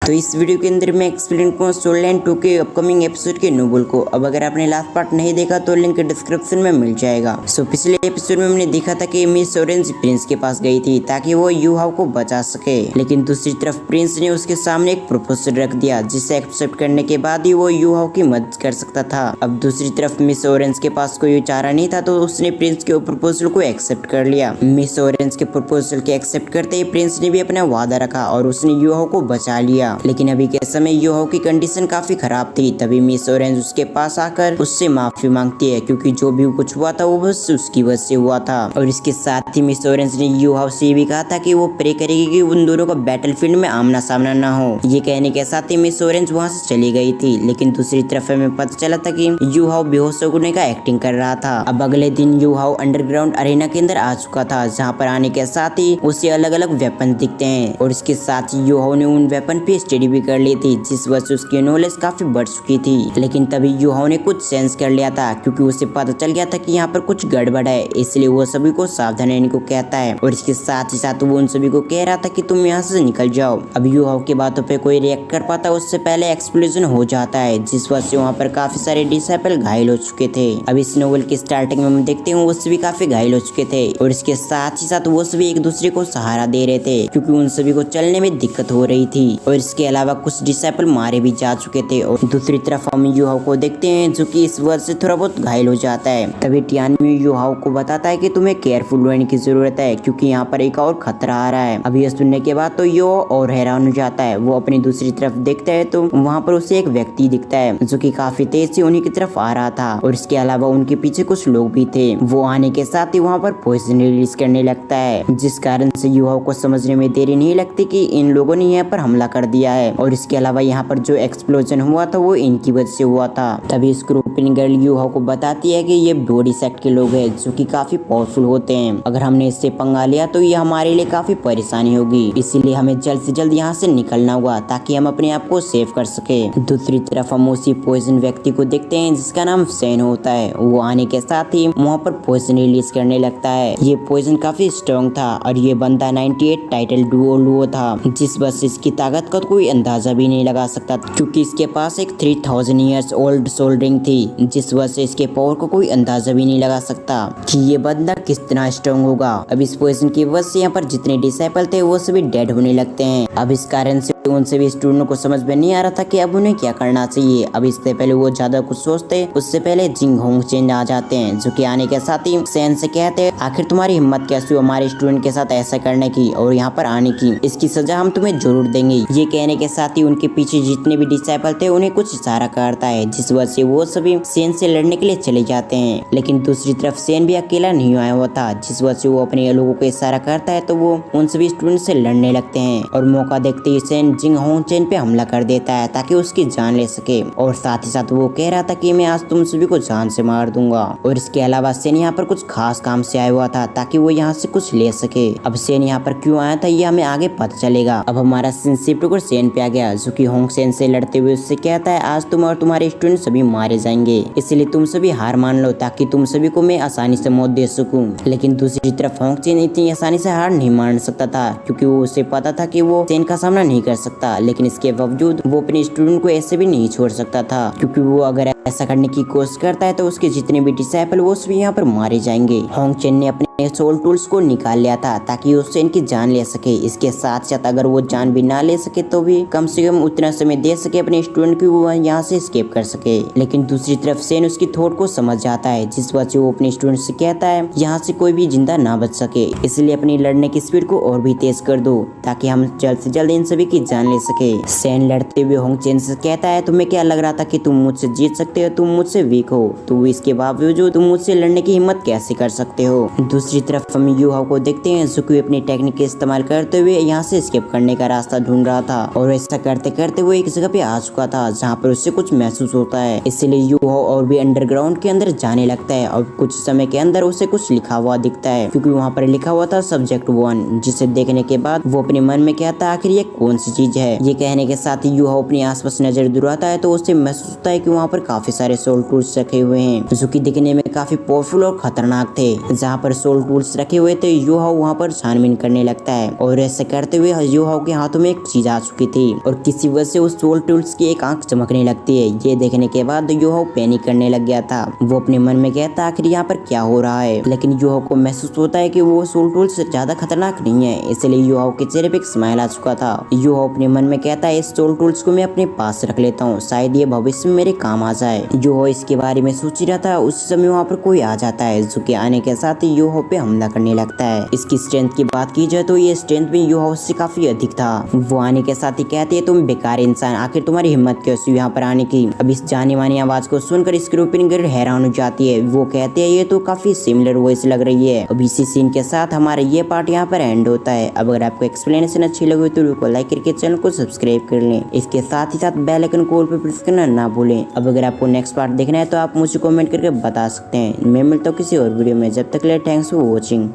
तो इस वीडियो के अंदर मैं एक्सप्लेन करूँगा सोल लाइन 2 के अपकमिंग एपिसोड के नोबल को। अब अगर आपने लास्ट पार्ट नहीं देखा तो लिंक डिस्क्रिप्शन में मिल जाएगा। सो पिछले एपिसोड में हमने देखा था कि मिस ऑरेंज प्रिंस के पास गई थी ताकि वो यू हाउ को बचा सके, लेकिन दूसरी तरफ प्रिंस ने उसके सामने एक प्रपोजल रख दिया जिसे एक्सेप्ट करने के बाद ही वो यू हाउ की मदद कर सकता था। अब दूसरी तरफ मिस ऑरेंज के पास कोई चारा नहीं था तो उसने प्रिंस के प्रपोजल को एक्सेप्ट कर लिया। मिस ऑरेंज के प्रपोजल के एक्सेप्ट करते ही प्रिंस ने भी अपना वादा रखा और उसने यू हाउ को बचा लिया। लेकिन अभी के समय यू हाउ की कंडीशन काफी खराब थी। तभी मिस ऑरेंज उसके पास आकर उससे माफी मांगती है क्योंकि जो भी कुछ हुआ था वो बस उसकी वजह से हुआ था। और इसके साथ ही मिस ऑरेंज ने यू हाउ से भी कहा था कि वो प्रे करेगी कि उन दोनों का बैटलफील्ड में आमना सामना ना हो। ये कहने के साथ ही मिस ऑरेंज वहाँ से चली गई थी। लेकिन दूसरी तरफ हमें पता चला था कि यू हाउ बेहोश होने का एक्टिंग कर रहा था। अब अगले दिन यू हाउ अंडरग्राउंड अरेना के अंदर आ चुका था, जहाँ पर आने के साथ ही उसे अलग अलग वेपन दिखते हैं और इसके साथ ही यू हाउ ने उन वेपन पे स्टडी भी कर ली थी, जिस वजह से उसकी नॉलेज काफी बढ़ चुकी थी। लेकिन तभी यू हाउ ने कुछ सेंस कर लिया था क्योंकि उसे पता चल गया था कि यहाँ पर कुछ गड़बड़ है, इसलिए वो सभी को सावधान रहने को कहता है और इसके साथ ही साथ वो उन सभी को कह रहा था कि तुम यहाँ से निकल जाओ। अब यू हाउ की बातों पे कोई रिएक्ट कर पाता उससे पहले एक्सप्लोजन हो जाता है, जिस वजह से वहाँ पर काफी सारे डिसाइपल घायल हो चुके थे। अब इस नोवेल की स्टार्टिंग में हम देखते हैं वो सभी काफी घायल हो चुके थे और इसके साथ ही साथ वो सभी एक दूसरे को सहारा दे रहे थे क्योंकि उन सभी को चलने में दिक्कत हो रही थी। और इसके अलावा कुछ डिसाइपल मारे भी जा चुके थे और दूसरी तरफ हम यू हाउ को देखते हैं जो कि इस वजह से थोड़ा बहुत घायल हो जाता है। तभी टियानवी यू हाउ को बताता है कि तुम्हें केयरफुल रहने की जरूरत है क्योंकि यहाँ पर एक और खतरा आ रहा है। अब ये सुनने के बाद तो यो और हैरान हो जाता है। वो अपनी दूसरी तरफ देखता है तो वहाँ पर उसे एक व्यक्ति दिखता है जो कि काफी तेज से उन्हीं की तरफ आ रहा था और इसके अलावा उनके पीछे कुछ लोग भी थे। वो आने के साथ ही वहाँ पर पॉइजन रिलीज करने लगता है, जिस कारण से यू हाउ को समझने में देरी नहीं लगती कि इन लोगों ने यहाँ पर हमला कर दिया है। और इसके अलावा यहाँ पर जो एक्सप्लोजन हुआ था वो इनकी वजह से हुआ था। तभी स्क्रूपिन गर्ल यू हाउ को बताती है कि ये बॉडी सेक्ट के लोग हैं जो कि काफी पावरफुल होते हैं। अगर हमने इससे पंगा लिया तो ये हमारे लिए काफी परेशानी होगी, इसीलिए हमें जल्द से जल्द यहाँ से निकलना होगा ताकि हम अपने आप को सेव कर सके। दूसरी तरफ हम उसी पॉइजन व्यक्ति को देखते हैं जिसका नाम सेन होता है। वो आने के साथ ही वहाँ पर पॉइजन रिलीज करने लगता है। ये पॉइजन काफी स्ट्रॉन्ग था और ये बंदा 98 टाइटल डुओ था, जिस बस इसकी ताकत का कोई अंदाजा भी नहीं लगा सकता क्योंकि इसके पास एक 3000 ईयर्स ओल्ड सोल रिंग थी, जिस वजह से इसके पावर को कोई अंदाजा भी नहीं लगा सकता कि ये बंदा कितना स्ट्रॉन्ग होगा। अब इस पॉइजन की वजह से यहाँ पर जितने डिसाइपल थे वो सभी डेड होने लगते हैं। अब इस कारण से उन सभी स्टूडेंटों को समझ में नहीं आ रहा था कि अब उन्हें क्या करना चाहिए। अब इससे पहले वो ज्यादा कुछ सोचते उससे पहले जिंग होंग चेन आ जाते हैं जो कि आने के साथ ही सेन से कहते हैं आखिर तुम्हारी हिम्मत कैसी हुई हमारे स्टूडेंट के साथ ऐसा करने की और यहाँ पर आने की, इसकी सजा हम तुम्हें जरूर देंगे। ये कहने के साथ ही उनके पीछे जितने भी डिसाइपल थे उन्हें कुछ इशारा करता है, जिस वजह से वो सभी सेन से लड़ने के लिए चले जाते हैं। लेकिन दूसरी तरफ सेन भी अकेला नहीं आया हुआ था, जिस वजह से वो अपने लोगों को इशारा करता है तो वो उन सभी स्टूडेंट से लड़ने लगते हैं और मौका देखते ही सेन जिंग होंग चेन पे हमला कर देता है ताकि उसकी जान ले सके। और साथ ही साथ वो कह रहा था कि मैं आज तुम सभी को जान से मार दूंगा। और इसके अलावा सेन यहाँ पर कुछ खास काम से आया हुआ था ताकि वो यहाँ से कुछ ले सके। अब सेन यहाँ पर क्यों आया था ये हमें आगे पता चलेगा। अब हमारा शिफ्ट होकर सेन पे आ गया जो कि होंग सेन से लड़ते हुए उससे कहता है आज तुम और तुम्हारे स्टूडेंट सभी मारे जाएंगे, इसलिए तुम सभी हार मान लो ताकि तुम सभी को मैं आसानी से मौत दे सकूं। लेकिन दूसरी तरफ होंग सेन इतनी आसानी से हार नहीं मान सकता था क्योंकि वो उसे पता था कि वो सेन का सामना नहीं कर सकता। लेकिन इसके बावजूद वो अपने स्टूडेंट को ऐसे भी नहीं छोड़ सकता था क्योंकि वो अगर ऐसा करने की कोशिश करता है तो उसके जितने भी डिसाइपल वो सभी यहाँ पर मारे जाएंगे। होंग चेन ने अपने सोल टूल्स को निकाल लिया था ताकि उससे इनकी जान ले सके। इसके साथ साथ अगर वो जान भी ना ले सके तो भी कम से कम उतना समय दे सके अपने स्टूडेंट की वो यहाँ से एस्केप कर सके। लेकिन दूसरी तरफ सेन उसकी थॉट को समझ जाता है, जिस वजह से वो अपने स्टूडेंट से कहता है यहाँ से कोई भी जिंदा ना बच सके, इसलिए अपनी लड़ने की स्पीड को और भी तेज कर दो ताकि हम जल्द से जल्द इन सभी की जान ले सके। सेन लड़ते हुए होंग चेन से कहता है तुम्हें क्या लग रहा था कि तुम मुझसे जीत सकते हो, तुम मुझसे वीक हो, तो इसके बावजूद तुम मुझसे लड़ने की हिम्मत कैसे कर सकते हो। दूसरी तरफ हम यू हाउ को देखते हैं जो कि अपनी टेक्निक के इस्तेमाल करते हुए यहाँ से एस्केप करने का रास्ता ढूंढ रहा था और ऐसा करते करते वो एक जगह पे आ चुका था जहाँ पर उससे कुछ महसूस होता है, इसलिए यू हाउ और भी अंडरग्राउंड के अंदर जाने लगता है और कुछ समय के अंदर उसे कुछ लिखा हुआ दिखता है क्योंकि वहाँ पर लिखा हुआ था सब्जेक्ट 1, जिसे देखने के बाद वो अपने मन में कहता आखिर ये कौन सी चीज है। ये कहने के साथ ही यू हाउ अपने आसपास नजर दुराता है तो उसे महसूस होता है कि वहाँ पर काफी सारे सोल टूल्स रखे हुए हैं जो कि दिखने में काफी पावरफुल और खतरनाक थे। जहाँ पर सोल सोल टूल्स रखे हुए थे योहाओ वहाँ पर छानबीन करने लगता है और ऐसा करते हुए योहाओ के हाथों में एक चीज आ चुकी थी और किसी वजह से उस सोल टूल्स की एक आंख चमकने लगती है। ये देखने के बाद योहाओ पैनिक करने लग गया था। वो अपने मन में कहता आखिर यहाँ पर क्या हो रहा है, लेकिन योहाओ को महसूस होता है कि वो सोल टूल्स ज्यादा खतरनाक नहीं है, इसलिए योहाओ के चेहरे पे एक स्माइल आ चुका था। योहाओ अपने मन में कहता है इस सोल टूल्स को मैं अपने पास रख लेता हूँ, शायद ये भविष्य में मेरे काम आ जाए। योहाओ इसके बारे में सोच रहा था, उस समय वहाँ पर कोई आ जाता है जो कि आने के साथ ही योहाओ पे हमला करने लगता है। इसकी स्ट्रेंथ की बात की जाए तो ये स्ट्रेंथ भी योहाओ से काफी अधिक था। वो आने के साथ ही कहते हैं तुम बेकार इंसान, आखिर तुम्हारी हिम्मत कैसी यहाँ पर आने की। अब इस जानी मानी आवाज को सुनकर स्कॉर्पियन गर्ल हैरान हो जाती है। वो कहते हैं ये तो काफी सिमिलर वॉइस लग रही है। अब इसी सीन के साथ हमारा ये पार्ट यहाँ पर एंड होता है। अब अगर आपको एक्सप्लेनेशन अच्छी लगी तो वीडियो को लाइक करके चैनल को सब्सक्राइब कर लें। इसके साथ ही साथ बेल आइकन को ऑल पे प्रेस करना ना भूलें। अब अगर आपको नेक्स्ट पार्ट देखना है तो आप मुझे कमेंट करके बता सकते हैं। मैं मिलता हूँ किसी और वीडियो में, जब तक के लिए थैंक्स फॉर वॉचिंग।